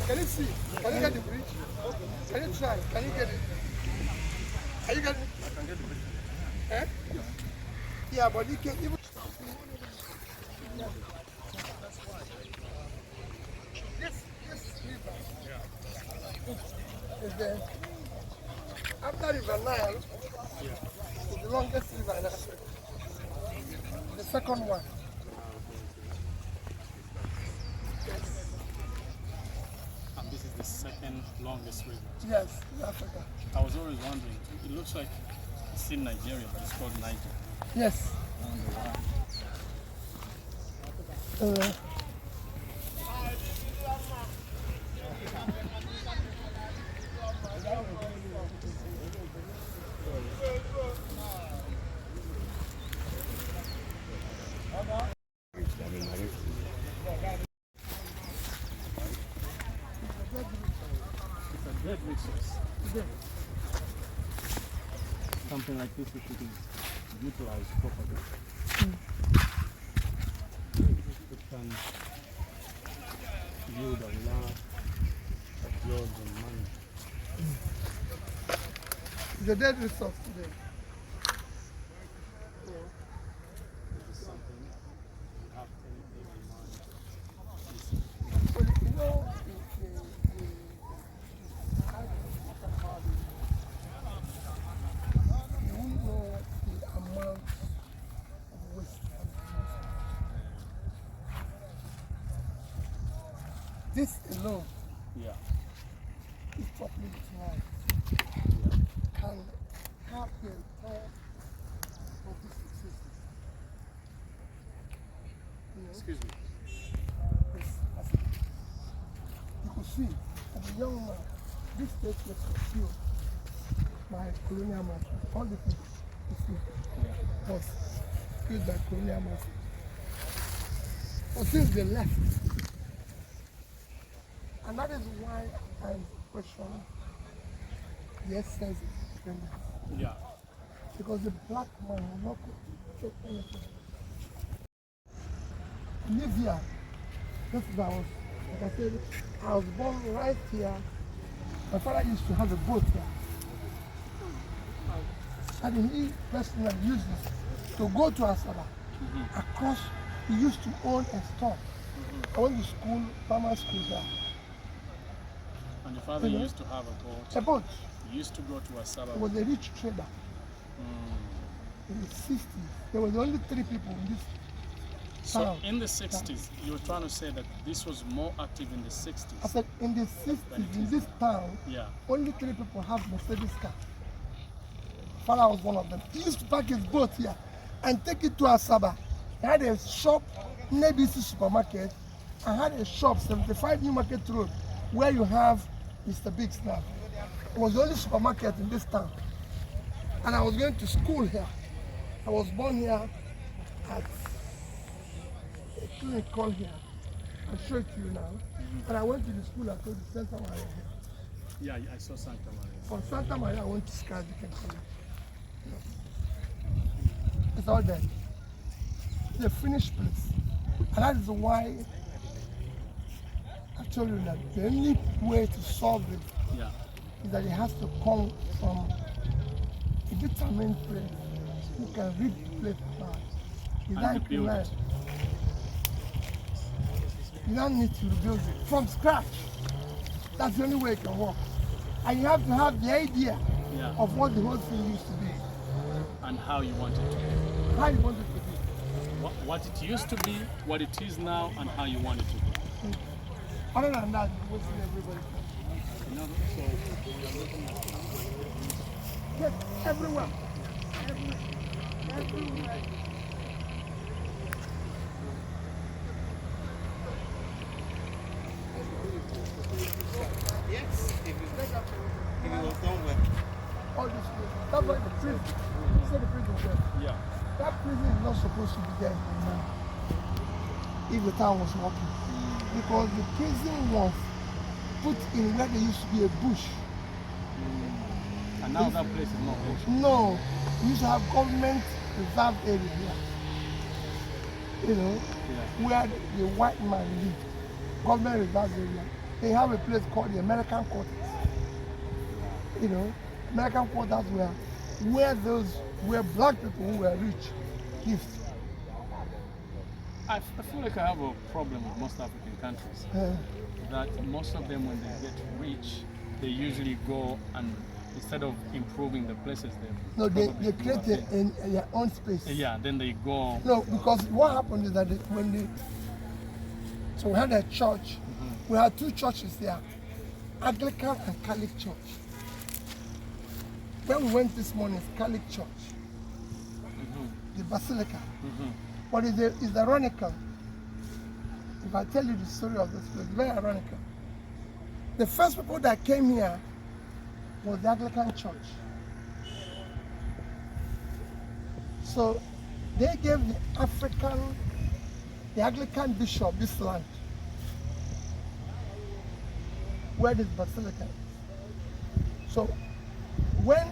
Can you see? Can you get the bridge? Can you try? Can you get it? Are you getting it? I can get the bridge. Eh? Yeah, but you can even. This river is the after River Nile. It's the longest river in Africa. The second one. And this is the second longest river. Yes, in Africa. I was always wondering, it looks like it's in Nigeria, but it's called Niger. Yes. I wonder why. It's a dead resource. Something like this we should utilize properly. It can yield a lot of jobs and money. It's a dead resource today. This is something we have to keep in mind. Well, you know, we know the amount of waste. This alone, Yeah. if properly utilized, can help the entire of this existence. You know, Excuse me. this, you could see, as a young man, this place was secured by colonial masters. All the things you see was secured by colonial masters. But since they left, and that is why I question the essence of independence. Yeah. Because the black man will not take anything. I live here. Just as like I said, I was born right here. My father used to have a boat here. And he personally used it to go to Asaba. Across, he used to own a store. I went to school, primary school there. And your father used to have a boat. A boat. He used to go to Asaba. He was a rich trader. In the 60s, there were only 3 people in this So town. in the 60s, you were trying to say that this was more active in the 60s. I said, in the 60s, in this town, Yeah. only 3 people have Mercedes car. Father was one of them. He used to park his boat here and take it to Asaba. He had a shop, NBC supermarket, and had a shop, 75 New Market Road, where you have Mr. Biggs now. It was the only supermarket in this town. And I was going to school here. I was born here at a clinic called here. I'll show it to you now. And I went to the school at Santa Maria here. Yeah, I saw Santa Maria. From Santa Maria, I went to Sky College. It's all there. It's a finished place. And that is why I told you that the only way to solve it Yeah. is that it has to come from a determined place who can read the place apart. You And rebuild it. You don't need to rebuild it from scratch. That's the only way it can work. And you have to have the idea Yeah. of what the whole thing used to be, And how you want it to be. how you want it to be. What it used to be, what it is now, and how you want it to be. Other than that, you're wasting everybody. You know, so we are looking at Yes, everywhere. Everywhere. Yes, if it was done well. All this place. That's why the prison. You say the prison there. yeah. That prison is not supposed to be there now. If the town was working. Because the prison was put in where there used to be a bush. And now that place is not bush. No, we used to have government reserve area here. You know, Yeah. where the white man lived. Government reserve area. they have a place called the American Quarters. You know, American Quarters where those where black people who were rich lived. I feel like I have a problem with most African countries. That most of them, when they get rich, they usually go and instead of improving the places they create their own space. Yeah, then they go. No, because what happened is that so we had a church. We had two churches there, Anglican and Catholic Church. When we went this morning, it's Catholic Church, the Basilica. But it's ironical. If I tell you the story of this place, it's very ironical. The first people that came here was the Anglican Church. So they gave the Anglican bishop this land, where this basilica is. So when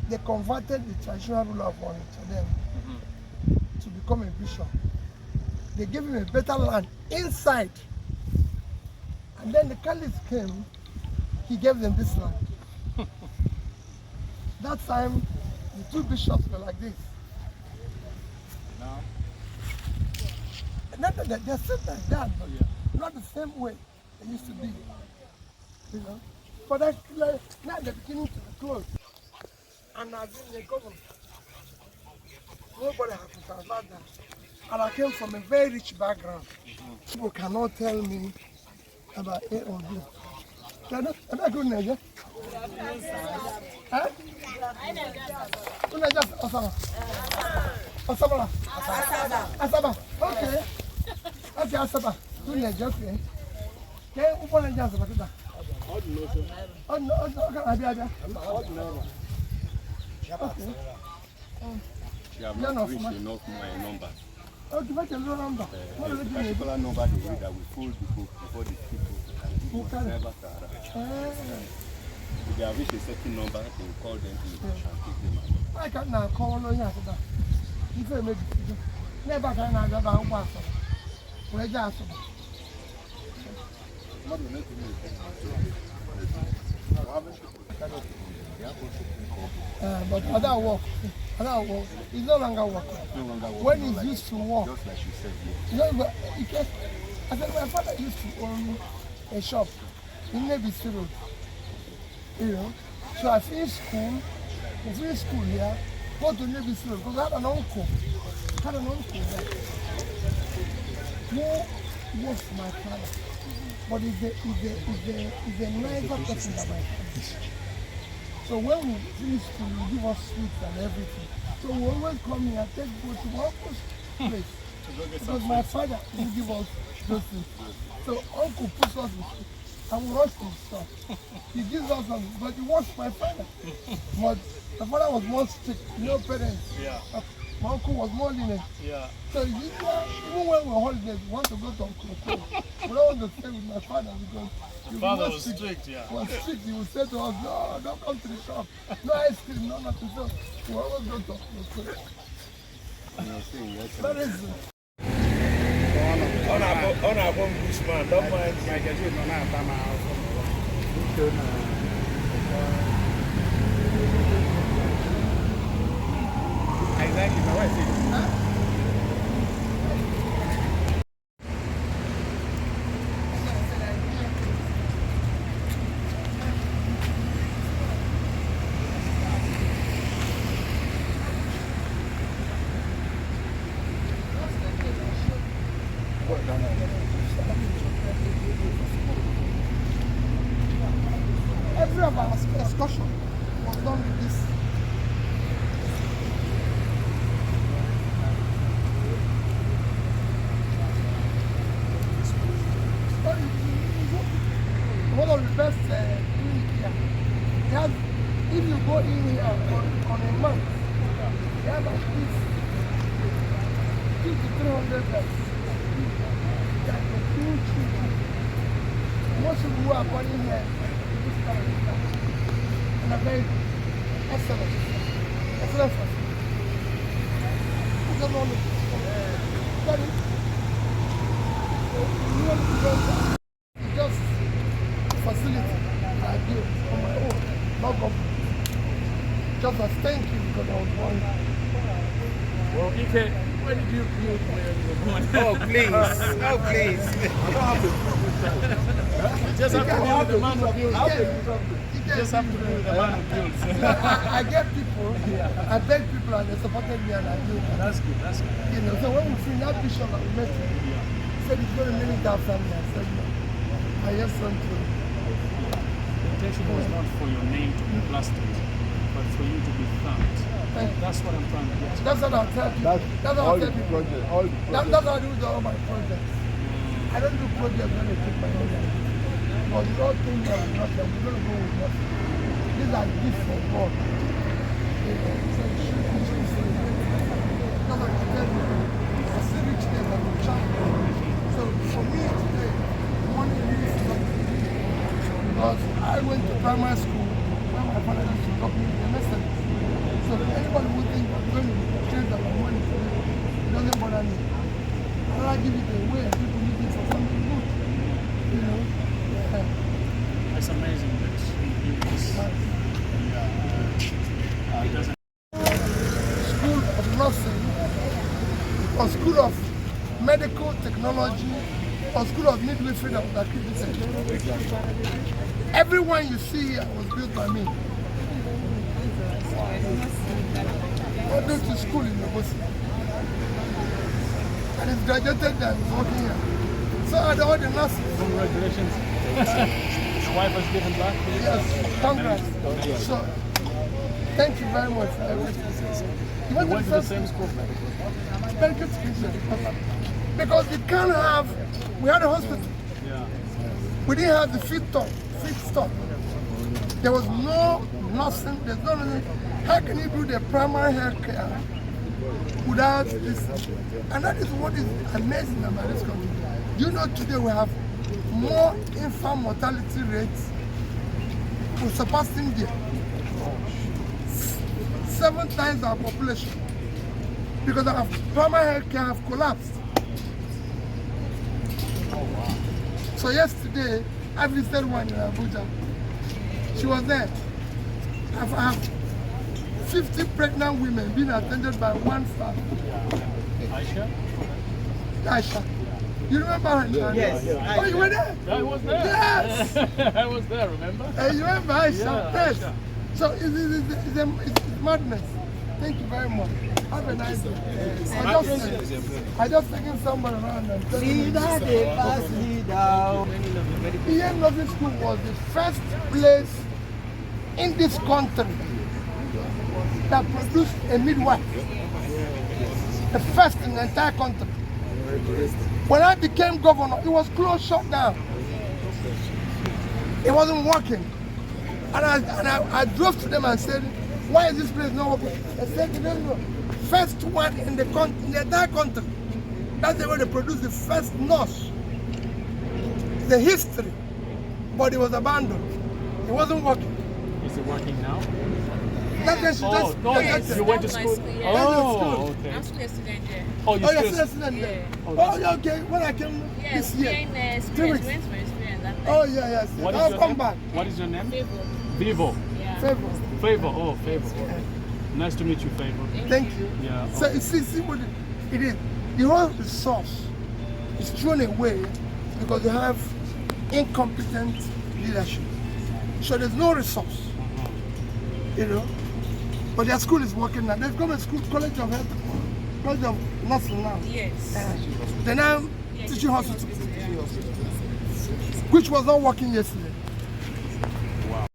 they converted the traditional ruler of Onitsha then to become a bishop, they gave him a better land inside. And then the Catholics came, he gave them this land. That time, the two bishops were like this. Now? Not that they're still like that, but not the same way they used to be. You know? But that's like, now they're beginning to be close. And I've been the governor. Nobody has to transfer that. And I came from a very rich background. People cannot tell me about A or B. Am I good, Niger? Huh? Osama. Osama. Asaba. Okay. Okay, Asaba. Good Niger, okay. Okay, who Niger Asaba? Oh, no, okay. Okay. You have not reached enough number. Oh, give us a low number. What is A it? particular number they read that we fold the book before the people can never start. If they have reached a certain number, they will call them to and take them out. I can't now call on you. If I make it, never can I have a one. Where just but other work, it's no longer work. When it's used to work, Just like you said, yes. you know, but you can, I said my father used to own a shop in Nebisi Road. You know, so I finished school here, go to Nebisi Road because I had an uncle there who works for my father, but he's a nicer person than my father. So when we finish school, we give us sweets and everything. So we always come here, go to my uncle's place. Because my father will give us those things. So uncle puts us in school and we rush his stuff. He gives us something, but he wants my father. But my father was more strict, no parents. Yeah. My uncle was more lenient. Yeah. So even when we're holidays, we want to go to Uncle. We don't want to stay with my father because Father was strict, yeah. Was strict. He would say to us, no, don't come to the shop. No ice cream, no nothing. So we always go to Uncle. That is Honorable Bushman, don't mind. Exactly, my wife said. every of our excursion was done with this. One of the best clinic here. They have, if you go in here on a month, they have at least 200 to 300 beds. They are the huge children. Most people who are born in here, this time, and are very excellent. Excellent for you. I don't know. Just facility that I built on my own, not government. Just as thank you because I was born. Well, Ike, where did you build where you were born? Oh, please. Oh, please. You just have to be with the man who builds. You just have to be with the man who builds. I get people, I beg people and they supported me and I built. That's good, that's good. You know, so when we see that bishop that we met him, he said he's going to name it after me. I said, no. I have something. The intention was not for your name to be plastered, but for you to be thanked. That's what I'm trying to get. That's what I'll tell you. That's what I'll tell you. That's what I do with all my projects. I don't do projects when they take my own life. But you don't think that I'm not them. We're going to go with nothing. These are gifts from God. You know, so you should celebrate. That's what I tell you. I see richness as a child. So for me today, money means nothing. Because I went to primary school when my father used to drop me in the message. So anybody who thinks I'm going to change our money for me, it doesn't bother me. I like give it away and people use it for something good. You know? Yeah. It's amazing that you do this. It doesn't. School of nursing, or school of medical technology, or school of midwifery that was accredited. Everyone you see here was built by me. I went to school in Obosi. And he's graduated and he's working here. So are all the nurses. Congratulations. Your wife has given back. Yes, congrats. So, thank you very much for everything. You went to the same school? Medical technology. Because you can't have, we had a hospital. Yeah. We didn't have the feed stock. There was no nursing, there's no nothing. How can you do the primary health care without this? And that is what is amazing about this country. You know, today we have more infant mortality rates. We surpassed India. 7 times our population. Because our primary health care have collapsed. So yesterday, I visited one in Abuja. She was there. I have 50 pregnant women being attended by one staff. Aisha? Aisha. You remember her? Yes. Oh, you were there? I was there. Yes. I was there, remember? You remember Aisha? Yeah, Yes. Aisha. So it's madness. Thank you very much. Have a nice day. I just taking somebody around and telling me. EM Nursing School was the first place in this country that produced a midwife. The first in the entire country. When I became governor, it was closed, shut down. It wasn't working. And I drove to them and said, why is this place not working? They said, you don't know. First one in the entire country. That's the way they produced the first nurse. The history. But it was abandoned. It wasn't working. Is it working now? That's Yes, you went to school? Yeah. Oh, okay. I'm still a student here. Oh, you're you're still still a student there. Yeah. Oh, yeah, okay. When I came Yes, this year. gain 3 experience. weeks. Went for experience that time. Oh, yeah, yes. What is I'll your come name? back. What is your name? Favor. Vivo. Yeah. Favor. Favor. Oh, Favor. Nice to meet you, Favor. Thank you. Yeah. So you see what it is. The whole resource is thrown away because you have incompetent leadership. So there's no resource. You know? But their school is working now. They've got a school, College of Health, College of Nursing now. Yes. They're now teaching hospital, which was not working yesterday.